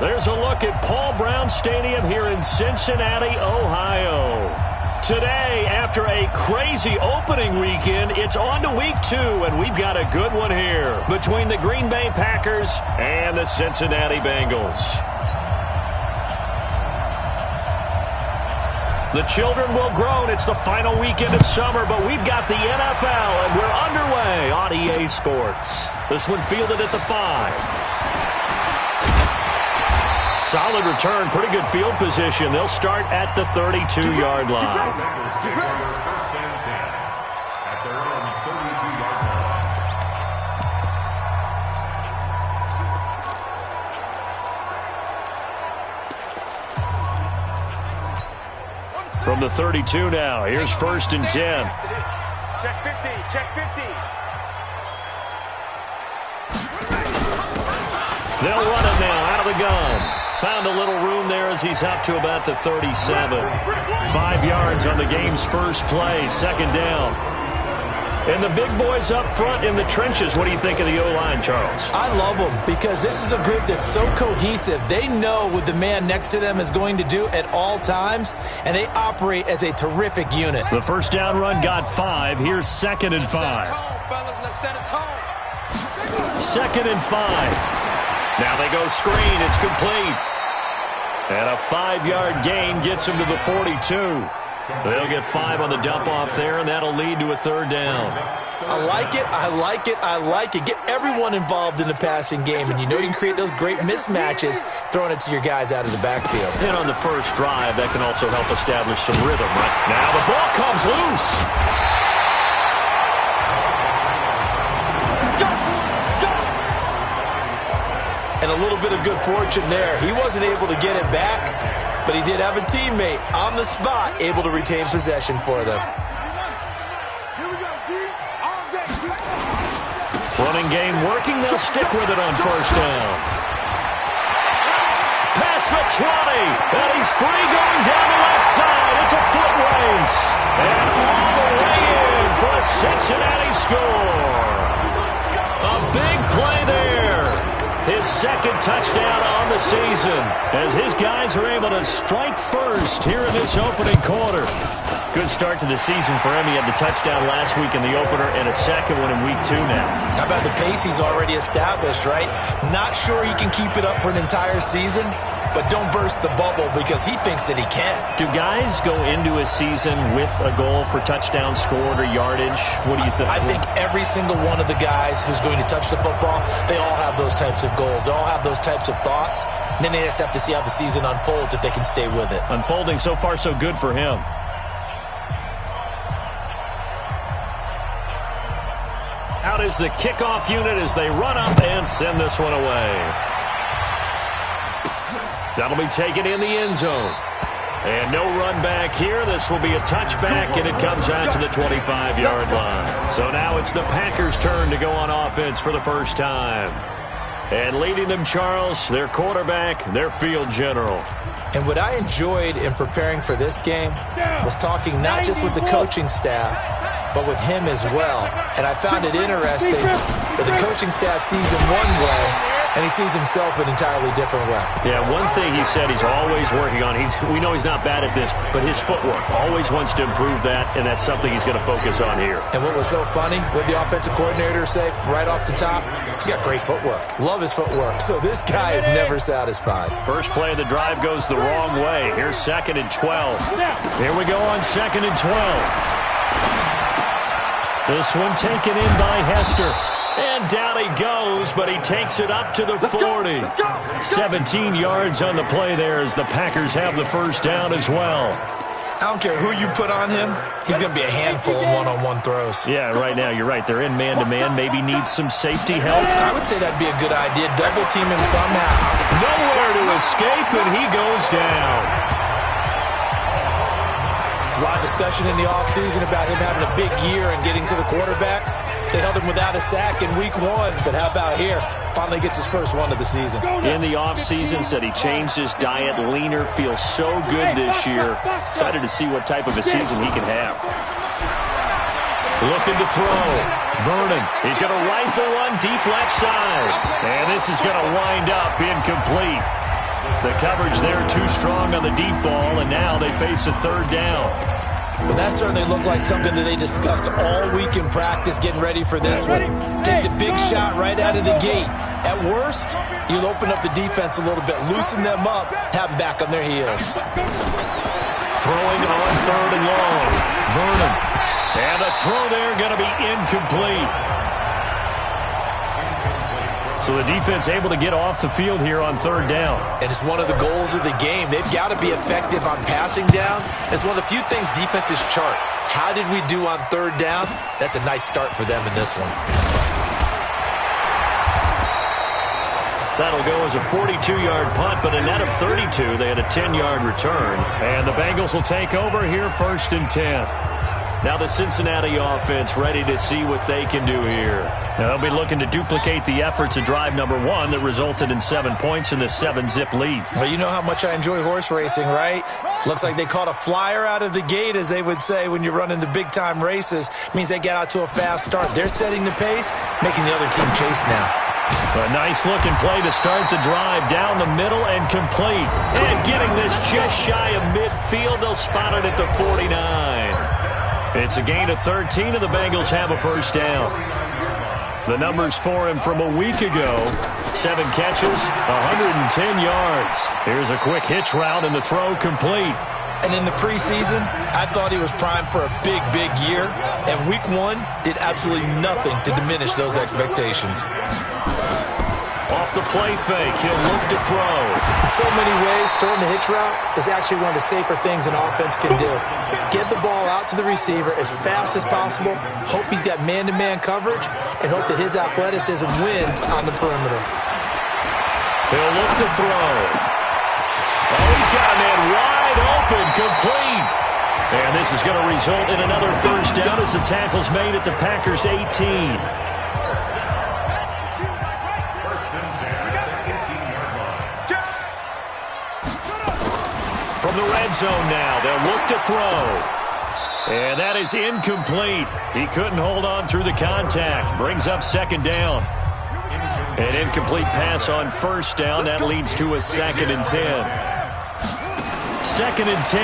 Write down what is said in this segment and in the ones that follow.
There's a look at Paul Brown Stadium here in Cincinnati, Ohio. Today, after a crazy opening weekend, it's on to week 2, and we've got a good one here between the Green Bay Packers and the Cincinnati Bengals. The children will groan. It's the final weekend of summer, but we've got the NFL, and we're underway on EA Sports. This one fielded at the 5. Solid return, pretty good field position. They'll start at the 32-yard line. From the 32 now, here's 1st and 10. Check 50, check 50. They'll run it now out of the gun. Found a little room there as he's up to about the 37. 5 yards on the game's first play, 2nd down. And the big boys up front in the trenches. What do you think of the O-line, Charles? I love them because this is a group that's so cohesive. They know what the man next to them is going to do at all times, and they operate as a terrific unit. The first down run got 5. Here's 2nd and 5. 2nd and 5. Now they go screen. It's complete. And a 5-yard gain gets him to the 42. They'll get 5 on the dump-off there, and that'll lead to a 3rd down. I like it, I like it, I like it. Get everyone involved in the passing game, and you know you can create those great mismatches throwing it to your guys out of the backfield. And on the first drive, that can also help establish some rhythm. Right now the ball comes loose. And a little bit of good fortune there. He wasn't able to get it back, but he did have a teammate on the spot able to retain possession for them. Running game working. They'll stick with it on 1st down. Past the 20. And he's free going down the left side. It's a foot race. And all the way in for a Cincinnati score. A big play there. His 2nd touchdown on the season as his guys are able to strike first here in this opening quarter. Good start to the season for him. He had the touchdown last week in the opener and a 2nd one in week 2 now. How about the pace he's already established, right? Not sure he can keep it up for an entire season, but don't burst the bubble because he thinks that he can. Do guys go into a season with a goal for touchdown scored or yardage? What do you think? I think every single one of the guys who's going to touch the football, they all have those types of goals. They all have those types of thoughts. And then they just have to see how the season unfolds if they can stay with it. Unfolding so far so good for him. Out is the kickoff unit as they run up and send this one away. That'll be taken in the end zone. And no run back here. This will be a touchback, and it comes out to the 25-yard line. So now it's the Packers' turn to go on offense for the first time. And leading them, Charles, their quarterback, their field general. And what I enjoyed in preparing for this game was talking not just with the coaching staff, but with him as well. And I found it interesting that the coaching staff sees him one way, and he sees himself an entirely different way. Yeah, one thing he said he's always working on, we know he's not bad at this, but his footwork, always wants to improve that, and that's something he's going to focus on here. And what was so funny, what the offensive coordinator say right off the top, he's got great footwork. Love his footwork. So this guy is never satisfied. First play of the drive goes the wrong way. Here's 2nd and 12. Here we go on 2nd and 12. This one taken in by Hester. And down he goes, but he takes it up to the 40. 17 yards on the play there as the Packers have the first down as well. I don't care who you put on him, he's going to be a handful in one-on-one throws. Yeah, right now, you're right. They're in man-to-man. Maybe needs some safety help. I would say that'd be a good idea. Double team him somehow. Nowhere to escape, and he goes down. There's a lot of discussion in the offseason about him having a big year and getting to the quarterback. They held him without a sack in week 1, but how about here? Finally gets his first one of the season. In the offseason, said he changed his diet, leaner, feels so good this year. Excited to see what type of a season he can have. Looking to throw. Vernon, he's going to rifle one deep left side. And this is going to wind up incomplete. The coverage there too strong on the deep ball, and now they face a third down. Well, that certainly looked like something that they discussed all week in practice getting ready for this one. Take the big shot right out of the gate. At worst, you'll open up the defense a little bit, loosen them up, have them back on their heels. Throwing on third and long. Vernon. And the throw there going to be incomplete. So the defense able to get off the field here on third down. And it's one of the goals of the game. They've got to be effective on passing downs. It's one of the few things defenses chart. How did we do on third down? That's a nice start for them in this one. That'll go as a 42-yard punt, but a net of 32. They had a 10-yard return. And the Bengals will take over here first and 10. Now the Cincinnati offense ready to see what they can do here. Now they'll be looking to duplicate the efforts of drive number 1 that resulted in 7 points in the 7-zip lead. Well, you know how much I enjoy horse racing, right? Looks like they caught a flyer out of the gate, as they would say when you're running the big-time races. Means they get out to a fast start. They're setting the pace, making the other team chase now. A nice-looking play to start the drive down the middle and complete. And getting this just shy of midfield, they'll spot it at the 49. It's a gain of 13, and the Bengals have a first down. The numbers for him from a week ago: 7 catches, 110 yards. Here's a quick hitch route, and the throw complete. And in the preseason, I thought he was primed for a big, big year. And week 1 did absolutely nothing to diminish those expectations. Off the play fake, he'll look to throw. In so many ways, throwing the hitch route is actually one of the safer things an offense can do. Get the ball out to the receiver as fast as possible, hope he's got man-to-man coverage, and hope that his athleticism wins on the perimeter. He'll look to throw. Oh, he's got a man wide open, complete. And this is going to result in another first down as the tackle's made at the Packers' 18. From the red zone now, they'll look to throw. And that is incomplete. He couldn't hold on through the contact. Brings up second down. An incomplete pass on first down. That leads to a 2nd and 10. 2nd and 10.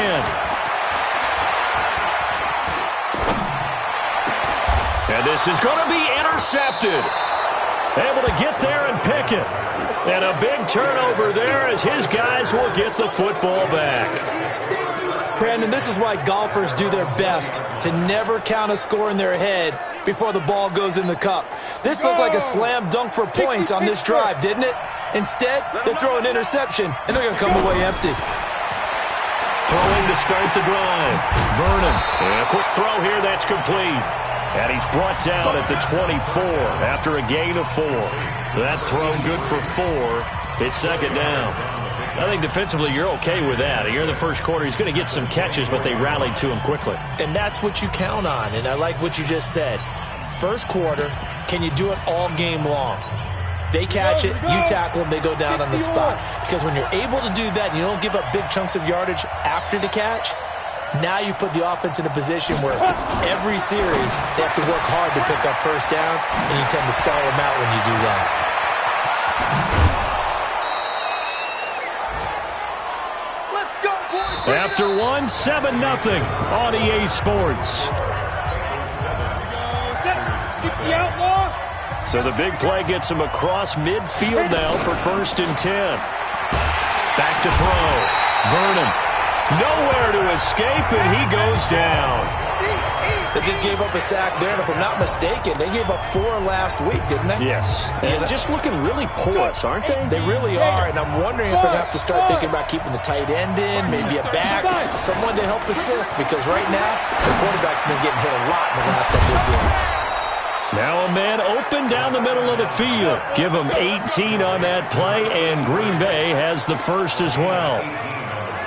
And this is going to be intercepted. Able to get there and pick it. And a big turnover there as his guys will get the football back. Brandon, this is why golfers do their best to never count a score in their head before the ball goes in the cup. This looked like a slam dunk for points on this drive, didn't it? Instead, they throw an interception, and they're going to come away empty. Throwing to start the drive. Vernon. And a quick throw here that's complete. And he's brought down at the 24 after a gain of 4. That throw good for 4. It's second down. I think defensively you're okay with that. Here in the first quarter, he's going to get some catches, but they rallied to him quickly. And that's what you count on, and I like what you just said. First quarter, can you do it all game long? They catch it, you tackle them, they go down on the spot. Because when you're able to do that and you don't give up big chunks of yardage after the catch, now you put the offense in a position where every series they have to work hard to pick up first downs, and you tend to stall them out when you do that. Let's go, boys! After 1, 7-0 on EA Sports. So the big play gets him across midfield now for 1st and 10. Back to throw. Vernon. Nowhere to escape, and he goes down. They just gave up a sack there, and if I'm not mistaken, they gave up 4 last week, didn't they? Yes. And just looking really porous, aren't they? They really are, and I'm wondering if they're going to have to start thinking about keeping the tight end in, maybe a back, someone to help assist, because right now, the quarterback's been getting hit a lot in the last couple of games. Now a man open down the middle of the field. Give him 18 on that play, and Green Bay has the first as well.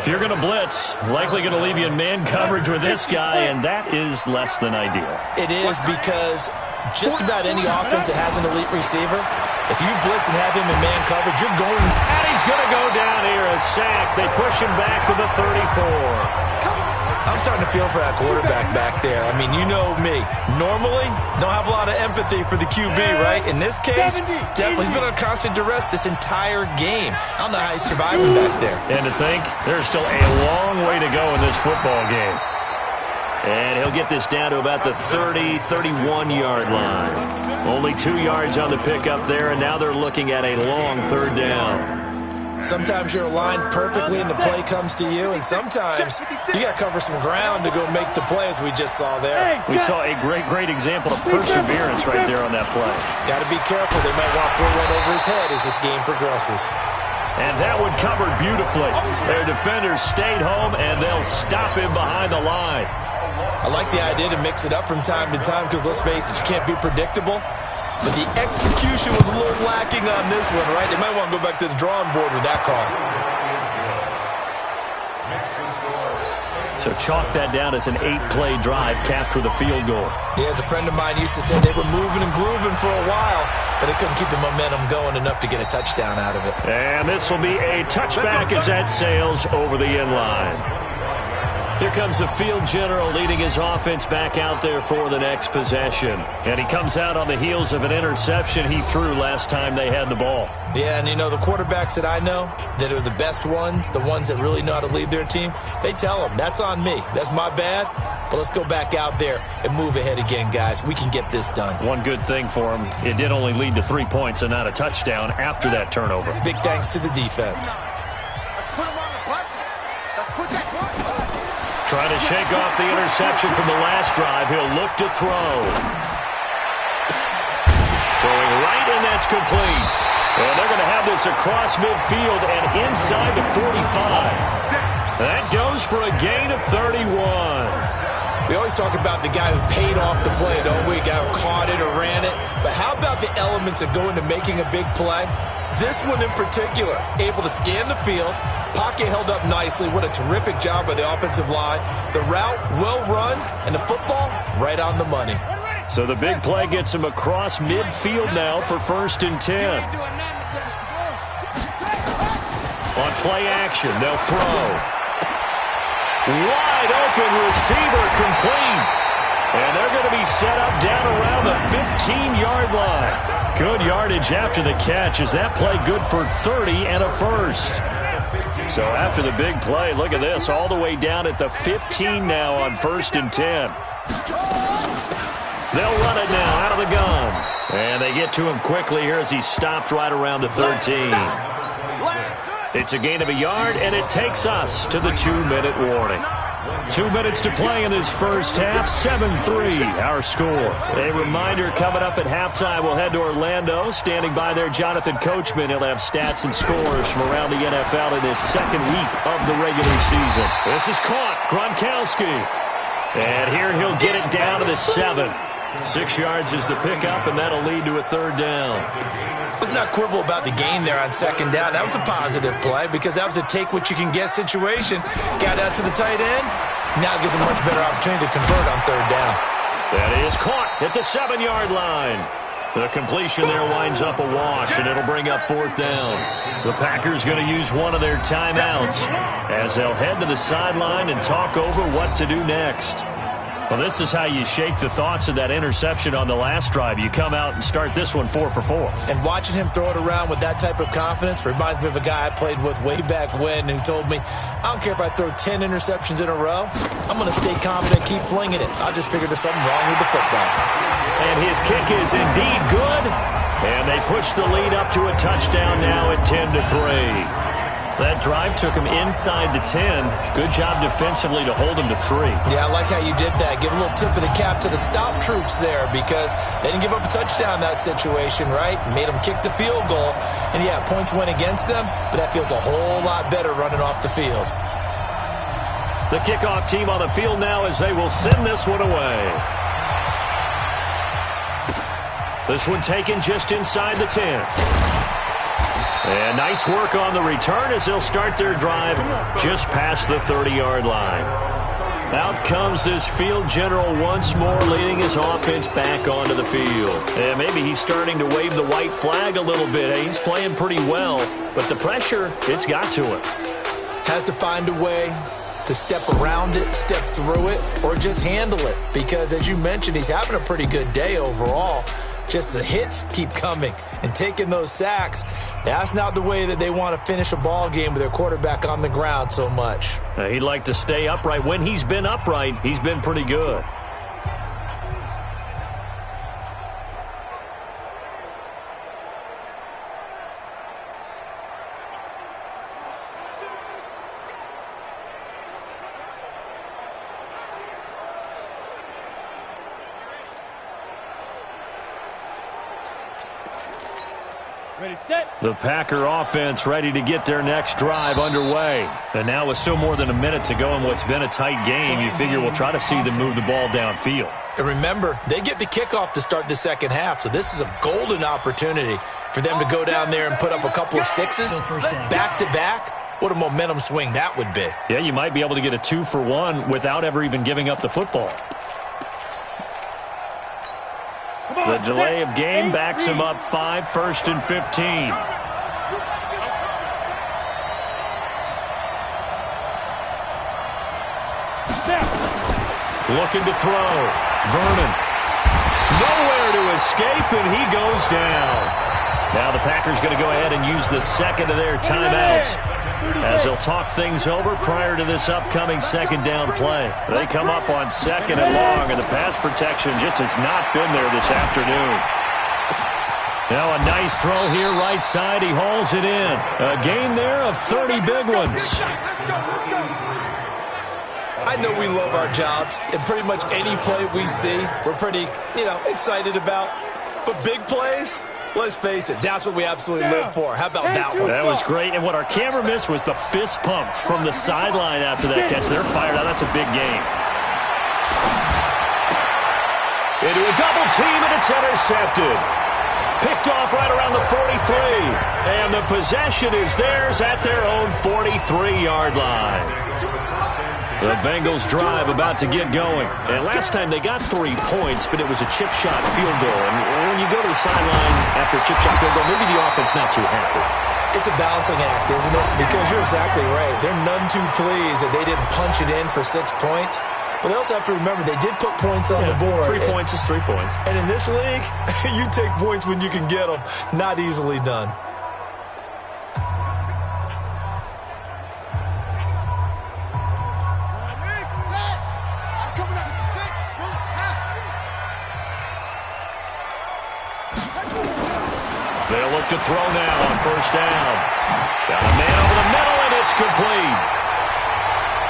If you're going to blitz, likely going to leave you in man coverage with this guy, and that is less than ideal. It is, because just about any offense that has an elite receiver, if you blitz and have him in man coverage, you're going. And he's going to go down here, a sack. They push him back to the 34. I'm starting to feel for that quarterback back there. I mean, you know me. Normally, don't have a lot of empathy for the QB, right? In this case, definitely he's been on constant duress this entire game. I don't know how he's surviving back there. And to think, there's still a long way to go in this football game. And he'll get this down to about the 30, 31-yard line. Only 2 yards on the pickup there, and now they're looking at a long third down. Sometimes you're aligned perfectly and the play comes to you, and sometimes you got to cover some ground to go make the play, as we just saw there. We saw a great example of perseverance right there on that play. Got to be careful. They might want to throw one over his head as this game progresses. And that one covered beautifully. Their defenders stayed home, and they'll stop him behind the line. I like the idea to mix it up from time to time because, let's face it, you can't be predictable. But the execution was a little lacking on this one, right? They might want to go back to the drawing board with that call. So chalk that down as an 8-play drive capped with a field goal. Yeah, as a friend of mine used to say, they were moving and grooving for a while, but they couldn't keep the momentum going enough to get a touchdown out of it. And this will be a touchback as that sails over the end line. Here comes the field general leading his offense back out there for the next possession. And he comes out on the heels of an interception he threw last time they had the ball. Yeah, and you know, the quarterbacks that I know that are the best ones, the ones that really know how to lead their team, they tell them, that's on me. That's my bad. But let's go back out there and move ahead again, guys. We can get this done. One good thing for him, it did only lead to 3 points and not a touchdown after that turnover. Big thanks to the defense. Let's put him on the buses. Let's put that one. Trying to shake off the interception from the last drive. He'll look to throw. Throwing right, and that's complete. And they're going to have this across midfield and inside the 45. That goes for a gain of 31. We always talk about the guy who paid off the play, don't we? A guy who caught it or ran it. But how about the elements that go into making a big play? This one in particular, able to scan the field, pocket held up nicely. What a terrific job by the offensive line. The route, well run, and the football, right on the money. So the big play gets him across midfield now for 1st and 10. On play action, they'll throw. Wide open receiver complete. And they're going to be set up down around the 15-yard line. Good yardage after the catch. Is that play good for 30 and a first? So after the big play, look at this, all the way down at the 15 now on 1st and 10. They'll run it now out of the gun. And they get to him quickly here as he's stopped right around the 13. It's a gain of a yard, and it takes us to the 2-minute warning. 2 minutes to play in this first half, 7-3 our score. A reminder coming up at halftime, we'll head to Orlando. Standing by there, Jonathan Coachman. He'll have stats and scores from around the NFL in his second week of the regular season. This is caught, Gronkowski. And here he'll get it down to the 7. 6 yards is the pickup, and that'll lead to a third down. Let's not quibble about the gain there on 2nd down. That was a positive play because that was a take-what-you-can-get situation. Got out to the tight end. Now it gives him a much better opportunity to convert on 3rd down. That is caught at the 7-yard line. The completion there winds up a wash, and it'll bring up 4th down. The Packers going to use one of their timeouts as they'll head to the sideline and talk over what to do next. Well, this is how you shake the thoughts of that interception on the last drive. You come out and start this one 4 for 4. And watching him throw it around with that type of confidence reminds me of a guy I played with way back when who told me, I don't care if I throw 10 interceptions in a row. I'm going to stay confident, keep flinging it. I just figured there's something wrong with the football. And his kick is indeed good. And they push the lead up to a touchdown now at 10-3. That drive took him inside the 10. Good job defensively to hold him to 3. Yeah, I like how you did that. Give a little tip of the cap to the stop troops there because they didn't give up a touchdown in that situation, right? Made them kick the field goal. And, yeah, points went against them, but that feels a whole lot better running off the field. The kickoff team on the field now as they will send this one away. This one taken just inside the 10. And nice work on the return as they'll start their drive just past the 30-yard line. Out comes this field general once more, leading his offense back onto the field. And maybe he's starting to wave the white flag a little bit. He's playing pretty well, but the pressure, it's got to him. Has to find a way to step around it, step through it, or just handle it. Because, as you mentioned, he's having a pretty good day overall. Just the hits keep coming and taking those sacks. That's not the way that they want to finish a ball game with their quarterback on the ground so much. He'd like to stay upright. When he's been upright, he's been pretty good. Ready, set. The Packer offense ready to get their next drive underway. And now with still more than a minute to go in what's been a tight game, you figure we'll try to see them move the ball downfield. And remember, they get the kickoff to start the second half, so this is a golden opportunity for them to go down there and put up a couple of sixes back-to-back. What a momentum swing that would be. Yeah, you might be able to get a 2-for-1 without ever even giving up the football. The delay of game backs him up 5, 1st and 15. Looking to throw. Vernon. Nowhere to escape, and he goes down. Now the Packers going to go ahead and use the second of their timeouts as they'll talk things over prior to this upcoming second down play. They come up on 2nd and long, and the pass protection just has not been there this afternoon. Now a nice throw here right side. He hauls it in. A gain there of 30 big ones. I know we love our jobs, and pretty much any play we see, we're pretty, excited about. But big plays, let's face it, that's what we absolutely live for. How about that one? That was great, and what our camera missed was the fist pump from the sideline after that catch. They're fired out. That's a big game. Into a double team, and it's intercepted. Picked off right around the 43, and the possession is theirs at their own 43-yard line. The Bengals drive about to get going. And last time they got 3 points, but it was a chip shot field goal. And when you go to the sideline after a chip shot field goal, maybe the offense not too happy. It's a balancing act, isn't it? Because you're exactly right. They're none too pleased that they didn't punch it in for 6 points. But they also have to remember they did put points on the board. 3 points is 3 points. And in this league, you take points when you can get them. Not easily done. They'll look to throw now on 1st down. Got a man over the middle, and it's complete.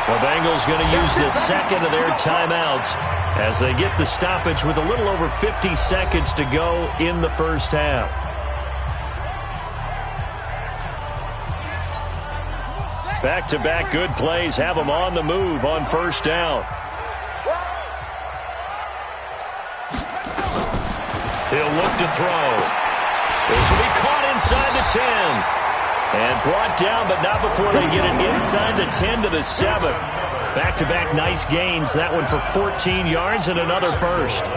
The Bengals going to use the second of their timeouts as they get the stoppage with a little over 50 seconds to go in the first half. Back-to-back good plays have them on the move on 1st down. He'll look to throw. This will be caught inside the 10. And brought down, but not before they get it inside the 10 to the 7. Back-to-back nice gains. That one for 14 yards and another first.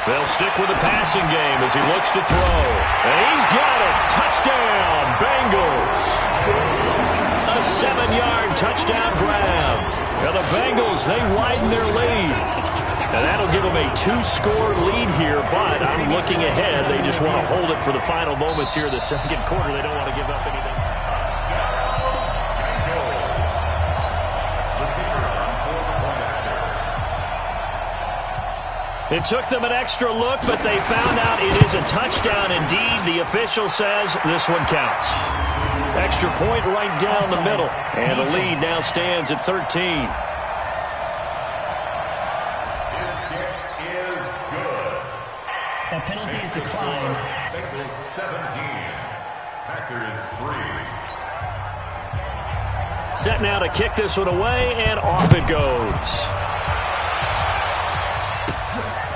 They'll stick with the passing game as he looks to throw. And he's got it. Touchdown, Bengals. A 7-yard touchdown grab. Now the Bengals, they widen their lead. And that'll give them a 2-score lead here, but I'm looking ahead. They just want to hold it for the final moments here in the second quarter. They don't want to give up anything. It took them an extra look, but they found out it is a touchdown indeed. The official says this one counts. Extra point right down the middle. And the lead now stands at 13. That penalty is declined. Bengals 17, Packers 3. Set now to kick this one away, and off it goes.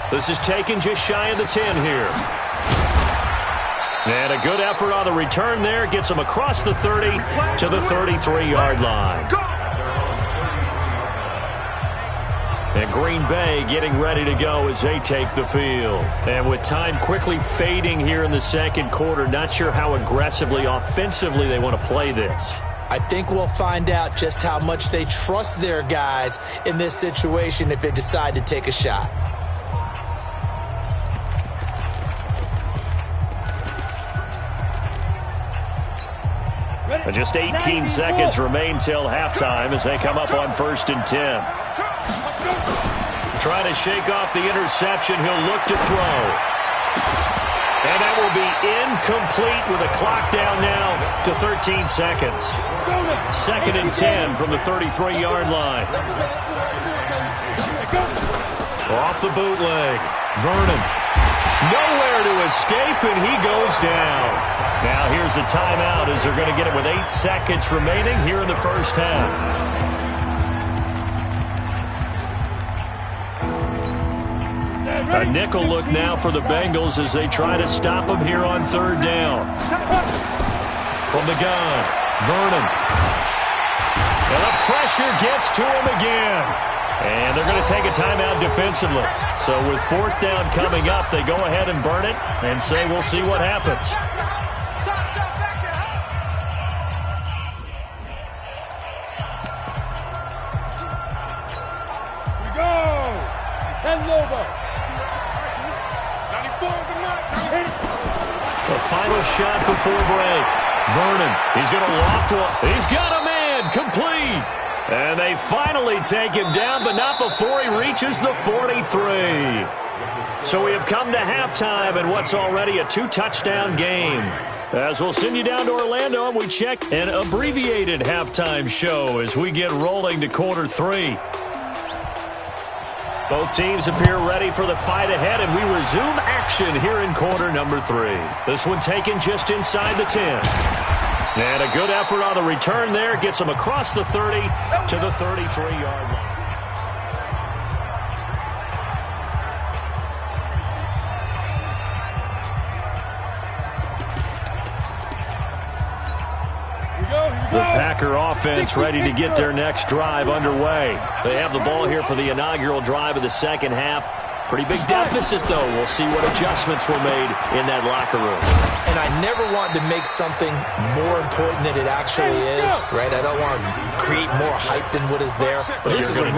This is taken just shy of the 10 here. And a good effort on the return there. Gets them across the 30 to the 33-yard line. And Green Bay getting ready to go as they take the field. And with time quickly fading here in the second quarter, not sure how aggressively, offensively they want to play this. I think we'll find out just how much they trust their guys in this situation if they decide to take a shot. And just 18 seconds remain till halftime as they come up on 1st and 10. Trying to shake off the interception. He'll look to throw. And that will be incomplete with a clock down now to 13 seconds. 2nd and 10 from the 33-yard line. Off the bootleg. Vernon. Nowhere to escape, and he goes down. Now here's a timeout as they're going to get it with 8 seconds remaining here in the first half. A nickel look now for the Bengals as they try to stop him here on 3rd down. From the gun, Vernon. And the pressure gets to him again. And they're going to take a timeout defensively. So with 4th down coming up, they go ahead and burn it and say we'll see what happens. We go! 10 Lobo. 94 The final shot before break. Vernon, he's going to loft one. He's got a man, complete. And they finally take him down, but not before he reaches the 43. So we have come to halftime in what's already a 2-touchdown game. As we'll send you down to Orlando, and we check an abbreviated halftime show as we get rolling to quarter 3. Both teams appear ready for the fight ahead, and we resume action here in quarter number 3. This one taken just inside the 10. And a good effort on the return there. Gets him across the 30 to the 33-yard line. The Packer offense ready to get their next drive underway. They have the ball here for the inaugural drive of the second half. Pretty big deficit, though. We'll see what adjustments were made in that locker room. And I never want to make something more important than it actually is, right? I don't want to create more hype than what is there. But this is I'm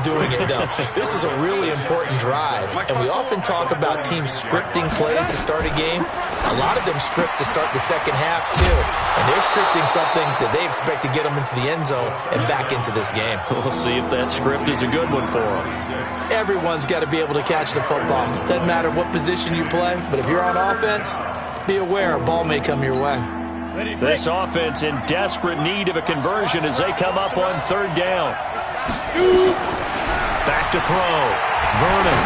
doing it, though. This is a really important drive. And we often talk about teams scripting plays to start a game. A lot of them script to start the second half, too. And they're scripting something that they expect to get them into the end zone and back into this game. We'll see if that script is a good one for them. Everyone's got to be able to catch the football. Doesn't matter what position you play, but if you're on offense, be aware a ball may come your way. This offense in desperate need of a conversion as they come up on 3rd down. Back to throw. Vernon.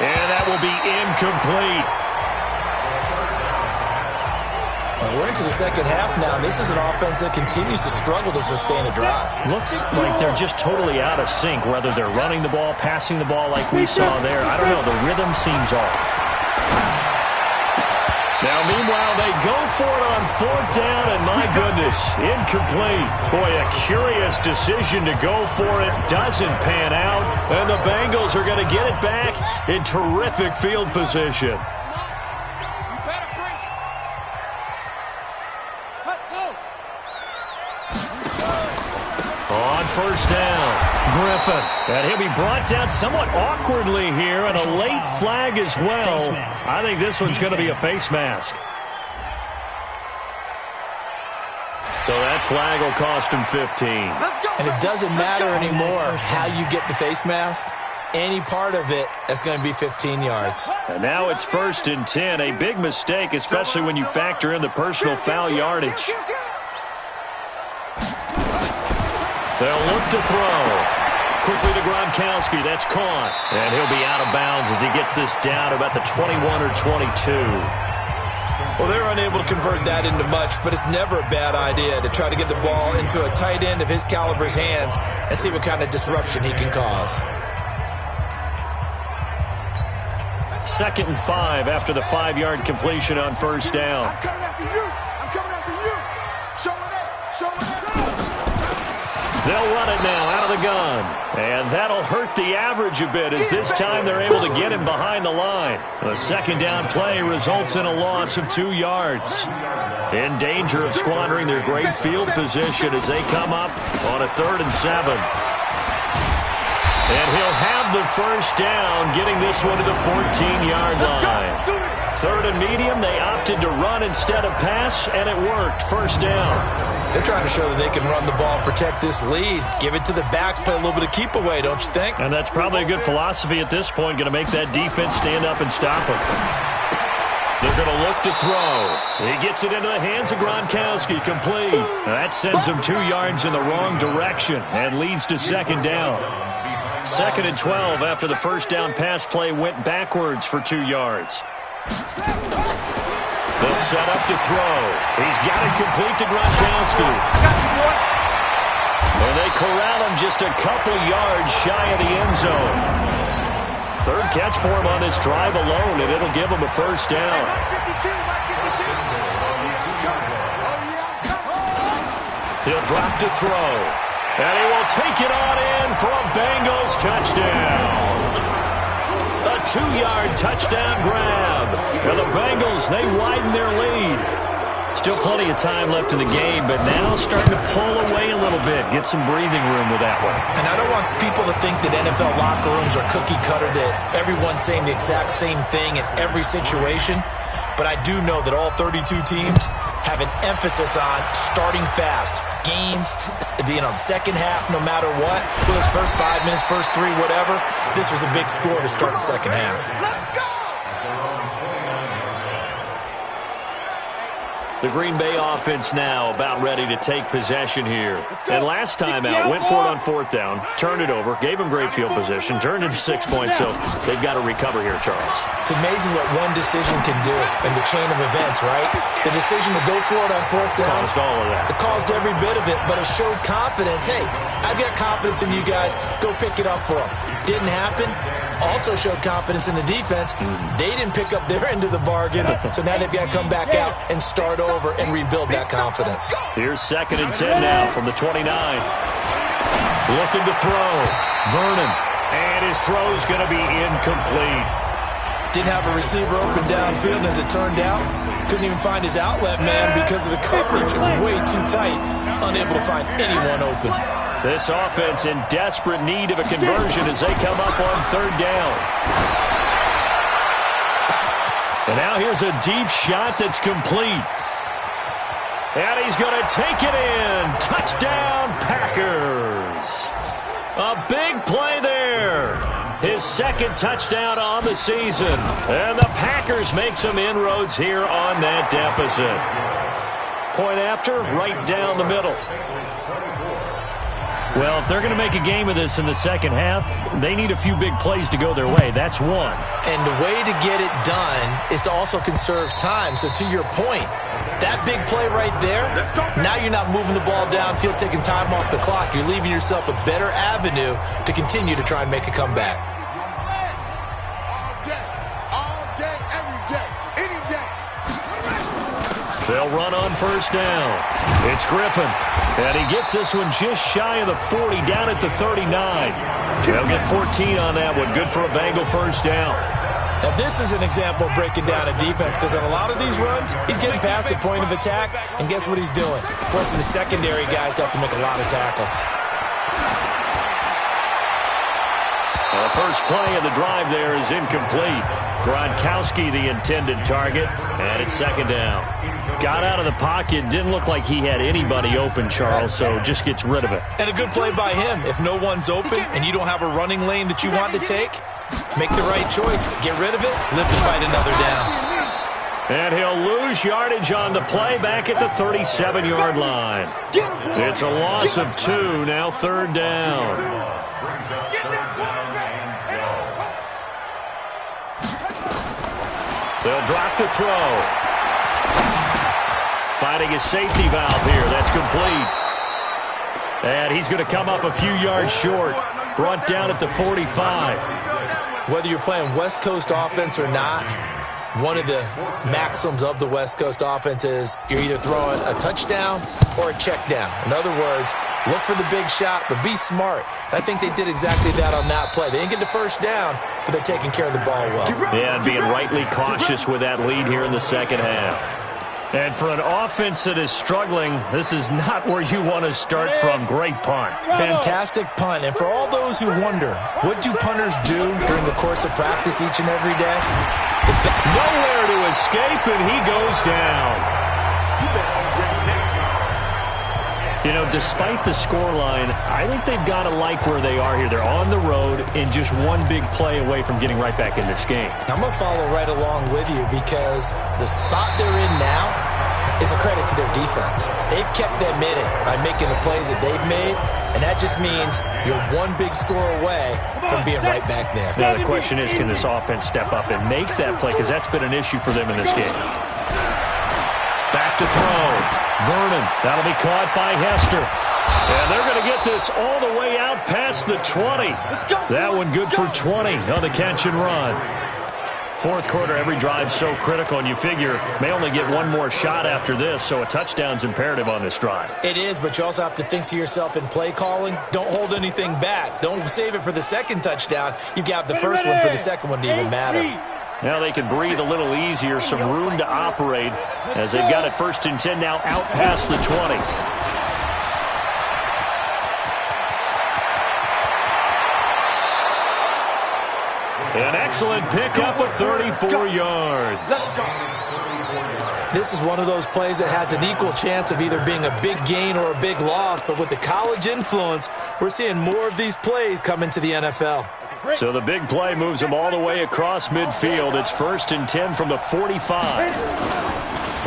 And that will be incomplete. We're into the second half now. This is an offense that continues to struggle to sustain a drive. Looks like they're just totally out of sync, whether they're running the ball, passing the ball like we saw there. I don't know. The rhythm seems off. Now, meanwhile, they go for it on 4th down, and my goodness, incomplete. Boy, a curious decision to go for it. Doesn't pan out, and the Bengals are going to get it back in terrific field position. On 1st down, Griffin. And he'll be brought down somewhat awkwardly here, and a late flag as well. I think this one's going to be a face mask. So that flag will cost him 15. And it doesn't matter anymore how you get the face mask. Any part of it, that's going to be 15 yards. And now it's 1st and 10. A big mistake, especially when you factor in the personal foul yardage. They'll look to throw. Quickly to Gronkowski. That's caught. And he'll be out of bounds as he gets this down to about the 21 or 22. Well, they're unable to convert that into much, but it's never a bad idea to try to get the ball into a tight end of his caliber's hands and see what kind of disruption he can cause. 2nd and 5 after the 5-yard completion on 1st down. I'm coming after you. I'm coming after you. Show it up. Show it up. 3rd They'll run it now out of the gun. And that'll hurt the average a bit as this time they're able to get him behind the line. The second down play results in a loss of 2 yards. In danger of squandering their great field position as they come up on a 3rd and 7. And he'll have the first down, getting this one to the 14-yard line. 3rd and medium, they opted to run instead of pass, and it worked. First down. They're trying to show that they can run the ball, protect this lead. Give it to the backs, play a little bit of keep away, don't you think? And that's probably a good philosophy at this point, going to make that defense stand up and stop them. They're going to look to throw. He gets it into the hands of Gronkowski, complete. That sends him 2 yards in the wrong direction and leads to second down. 2nd and 12 after the first down pass play went backwards for 2 yards. They'll set up to throw. He's got it complete to Gronkowski. And they corral him just a couple yards shy of the end zone. 3rd catch for him on this drive alone, and it'll give him a first down. He'll drop to throw. And he will take it on in for a Bengals touchdown. A 2-yard touchdown grab. Now the Bengals, they widen their lead. Still plenty of time left in the game, but now starting to pull away a little bit. Get some breathing room with that one. And I don't want people to think that NFL locker rooms are cookie cutter, that everyone's saying the exact same thing in every situation. But I do know that all 32 teams have an emphasis on starting fast. Game, second half, no matter what. Whether it's first 5 minutes, first 3, whatever. This was a big score to start the second half. Let's go! The Green Bay offense now about ready to take possession here. And last time out, went for it on 4th down, turned it over, gave them great field position, turned it to 6 points, so they've got to recover here, Charles. It's amazing what one decision can do in the chain of events, right? The decision to go for it on 4th down. Caused all of that. It caused every bit of it, but it showed confidence. Hey, I've got confidence in you guys. Go pick it up for them. Didn't happen. Also showed confidence in the defense. They didn't pick up their end of the bargain, so now they've got to come back out and start over and rebuild that confidence. Here's 2nd and 10 now from the 29. Looking to throw. Vernon. And his throw's going to be incomplete. Didn't have a receiver open downfield, and as it turned out, couldn't even find his outlet man because of the coverage. It was way too tight, unable to find anyone open. This offense in desperate need of a conversion as they come up on 3rd down. And now here's a deep shot that's complete. And he's going to take it in. Touchdown, Packers. A big play there. His 2nd touchdown on the season. And the Packers make some inroads here on that deficit. Point after, right down the middle. Well, if they're going to make a game of this in the second half, they need a few big plays to go their way. That's one. And the way to get it done is to also conserve time. So to your point, that big play right there, now you're not moving the ball downfield, taking time off the clock. You're leaving yourself a better avenue to continue to try and make a comeback. All day, every day, any day. They'll run on 1st down. It's Griffin. And he gets this one just shy of the 40, down at the 39. They'll get 14 on that one. Good for a Bengal first down. Now, this is an example of breaking down a defense, because on a lot of these runs, he's getting past the point of attack, and guess what he's doing? Forcing the secondary guys to have to make a lot of tackles. The first play of the drive there is incomplete. Gronkowski, the intended target, and it's 2nd down. Got out of the pocket, didn't look like he had anybody open, Charles, so just gets rid of it. And a good play by him. If no one's open and you don't have a running lane that you want to take, make the right choice. Get rid of it, live to fight another down. And he'll lose yardage on the play back at the 37-yard line. It's a loss of 2, now 3rd down. They'll drop to throw. Finding his safety valve here. That's complete. And he's going to come up a few yards short. Brought down at the 45. Whether you're playing West Coast offense or not, one of the maxims of the West Coast offense is you're either throwing a touchdown or a check down. In other words, look for the big shot, but be smart. And I think they did exactly that on that play. They didn't get the first down, but they're taking care of the ball well. Yeah, and being rightly cautious with that lead here in the second half. And for an offense that is struggling, this is not where you want to start from. Great punt. Fantastic punt. And for all those who wonder, what do punters do during the course of practice each and every day? Nowhere to escape, and he goes down. You know, despite the scoreline, I think they've got to like where they are here. They're on the road and just one big play away from getting right back in this game. I'm going to follow right along with you because the spot they're in now is a credit to their defense. They've kept them in it by making the plays that they've made, and that just means you're one big score away from being right back there. Now, the question is, can this offense step up and make that play? Because that's been an issue for them in this game. Back to throw. Vernon, that'll be caught by Hester. And they're going to get this all the way out past the 20. That one good for 20 on the catch and run. Fourth quarter, every drive so critical, and you figure may only get one more shot after this, so a touchdown's imperative on this drive. It is, but you also have to think to yourself in play calling, don't hold anything back. Don't save it for the second touchdown. You got the first one for the second one to even matter. Now they can breathe a little easier, some room to operate as they've got it 1st and 10 now out past the 20. An excellent pickup of 34 yards. This is one of those plays that has an equal chance of either being a big gain or a big loss, but with the college influence, we're seeing more of these plays come into the NFL. So the big play moves him all the way across midfield. It's 1st and 10 from the 45.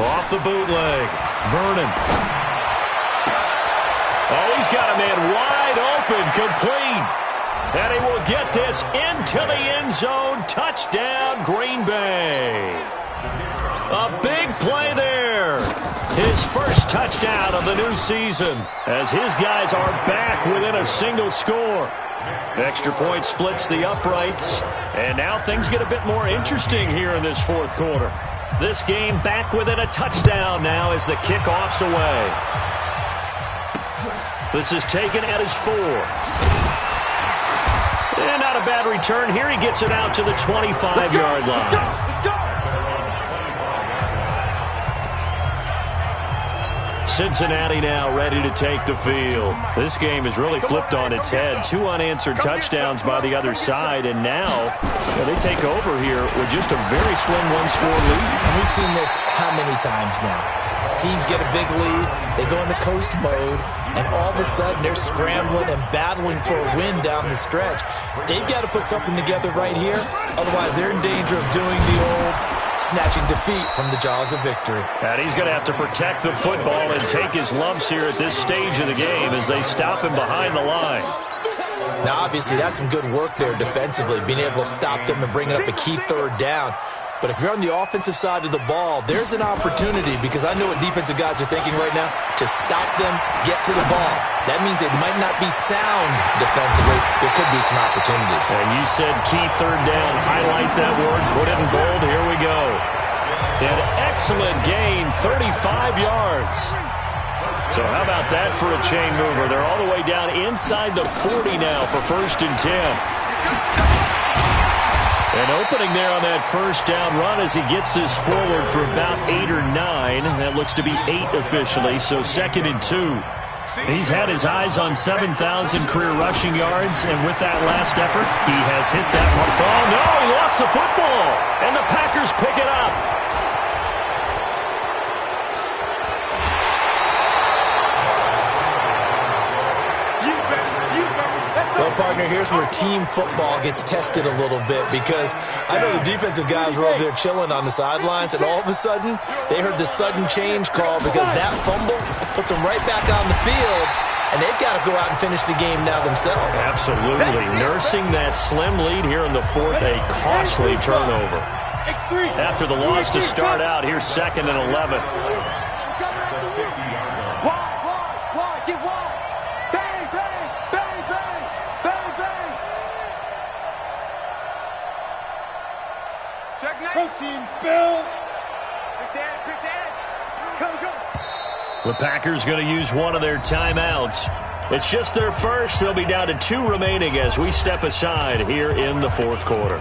Off the bootleg. Vernon. Oh, he's got a man wide open, complete. And he will get this into the end zone. Touchdown, Green Bay. A big play there. His first touchdown of the new season as his guys are back within a single score. Extra point splits the uprights, and now things get a bit more interesting here in this fourth quarter. This game back within a touchdown now as the kickoff's away. This is taken at his 4. And not a bad return here. He gets it out to the 25-yard line. Cincinnati now ready to take the field. This game is really flipped on its head. 2 unanswered touchdowns by the other side, and now they take over here with just a very slim one-score lead. And we've seen this how many times now? Teams get a big lead, they go into coast mode, and all of a sudden they're scrambling and battling for a win down the stretch. They've got to put something together right here, otherwise they're in danger of doing the old snatching defeat from the jaws of victory. And he's going to have to protect the football and take his lumps here at this stage of the game as they stop him behind the line. Now, obviously, that's some good work there defensively, being able to stop them and bring up a key third down. But if you're on the offensive side of the ball, there's an opportunity because I know what defensive guys are thinking right now. Just stop them, get to the ball. That means they might not be sound defensively. There could be some opportunities. And you said key third down. Highlight that word. Put it in bold. Here we go. An excellent gain, 35 yards. So how about that for a chain mover? They're all the way down inside the 40 now for 1st and 10. And opening there on that first down run as he gets this forward for about 8 or 9. That looks to be 8 officially, so 2nd and 2. He's had his eyes on 7,000 career rushing yards, and with that last effort, he has hit that one. Oh, no, he lost the football, and the Packers pick it up. Well, partner, here's where team football gets tested a little bit because I know the defensive guys were over there chilling on the sidelines, and all of a sudden, they heard the sudden change call because that fumble puts them right back on the field, and they've got to go out and finish the game now themselves. Absolutely. Nursing that slim lead here in the fourth, a costly turnover. After the loss to start out, here's 2nd and 11. Check Protein spill. Pick the edge. Go. The Packers going to use one of their timeouts. It's just their first. They'll be down to 2 remaining as we step aside here in the fourth quarter.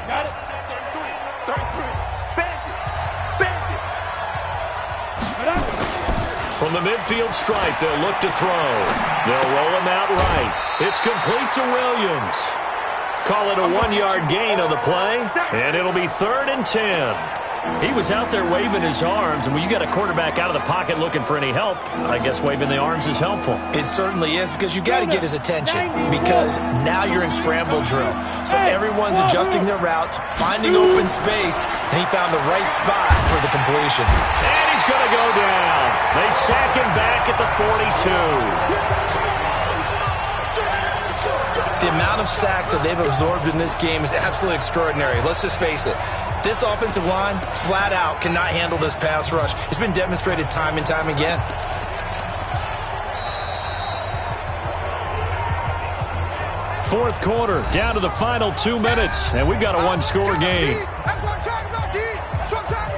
Got it. 33. Bend it. From the midfield stripe, they'll look to throw. They'll roll him out right. It's complete to Williams. Call it a 1-yard gain on the play, and it'll be 3rd and 10. He was out there waving his arms, and when you got a quarterback out of the pocket looking for any help, I guess waving the arms is helpful. It certainly is, because you got to get his attention, because now you're in scramble drill. So everyone's adjusting their routes, finding open space, and he found the right spot for the completion. And he's going to go down. They sack him back at the 42. The amount of sacks that they've absorbed in this game is absolutely extraordinary. Let's just face it. This offensive line, flat out, cannot handle this pass rush. It's been demonstrated time and time again. Fourth quarter, down to the final 2 minutes, and we've got a 1-score game. That's what I'm talking about, D. That's what I'm talking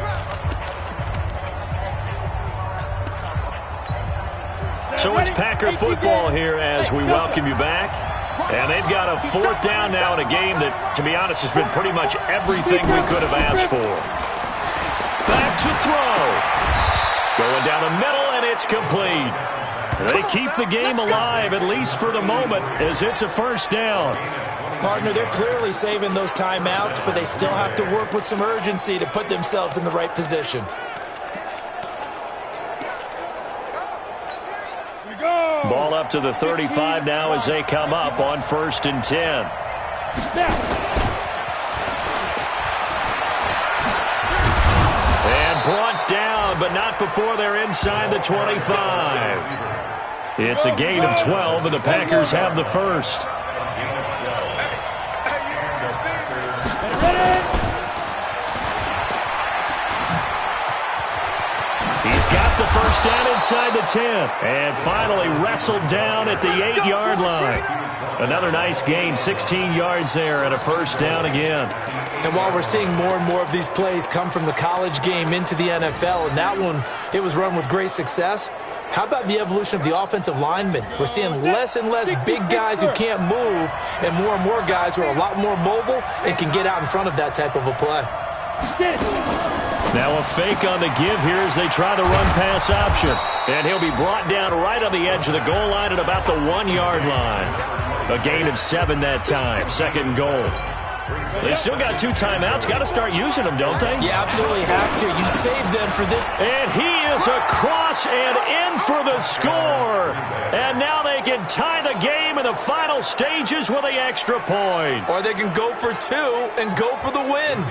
about. So it's Packer football here as we welcome you back. And they've got a 4th down now in a game that, to be honest, has been pretty much everything we could have asked for. Back to throw. Going down the middle, and it's complete. They keep the game alive, at least for the moment, as it's a 1st down. Partner, they're clearly saving those timeouts, but they still have to work with some urgency to put themselves in the right position. Ball up to the 35 now as they come up on 1st and 10. And brought down, but not before they're inside the 25. It's a gain of 12, and the Packers have the first. He's got the first down inside the 10. And finally wrestled down at the 8-yard line. Another nice gain, 16 yards there, and a 1st down again. And while we're seeing more and more of these plays come from the college game into the NFL, and that one, it was run with great success, how about the evolution of the offensive linemen? We're seeing less and less big guys who can't move, and more guys who are a lot more mobile and can get out in front of that type of a play. Now a fake on the give here as they try the run-pass option. And he'll be brought down right on the edge of the goal line at about the 1-yard line. A gain of 7 that time. 2nd and goal. They still got 2 timeouts. Got to start using them, don't they? You absolutely have to. You saved them for this. And he is across and in for the score. And now they can tie the game in the final stages with the extra point. Or they can go for 2 and go for the win.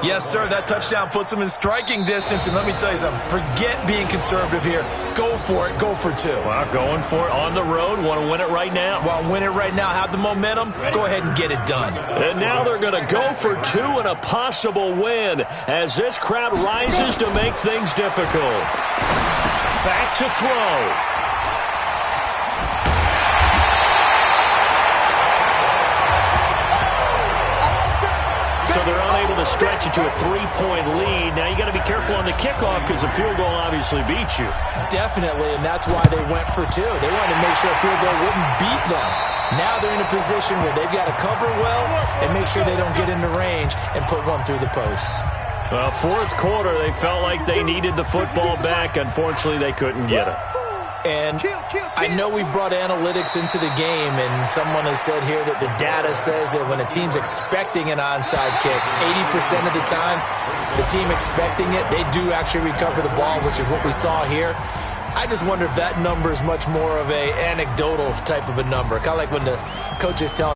Yes, sir, that touchdown puts them in striking distance. And let me tell you something, forget being conservative here. Go for it. Go for 2. Well, going for it on the road. Want to win it right now. Want to win it right now. Have the momentum. Go ahead and get it done. And now they're going to go for 2 and a possible win as this crowd rises to make things difficult. Back to throw. So they're unable to stretch it to a 3-point lead. Now you got to be careful on the kickoff because a field goal obviously beats you. Definitely, and that's why they went for 2. They wanted to make sure a field goal wouldn't beat them. Now they're in a position where they've got to cover well and make sure they don't get into range and put one through the posts. Well, 4th quarter, they felt like they needed the football back. Unfortunately, they couldn't get it. And I know we brought analytics into the game, and someone has said here that the data says that when a team's expecting an onside kick, 80% of the time, the team expecting it, they do actually recover the ball, which is what we saw here. I just wonder if that number is much more of a anecdotal type of a number. Kind of like when the coaches tell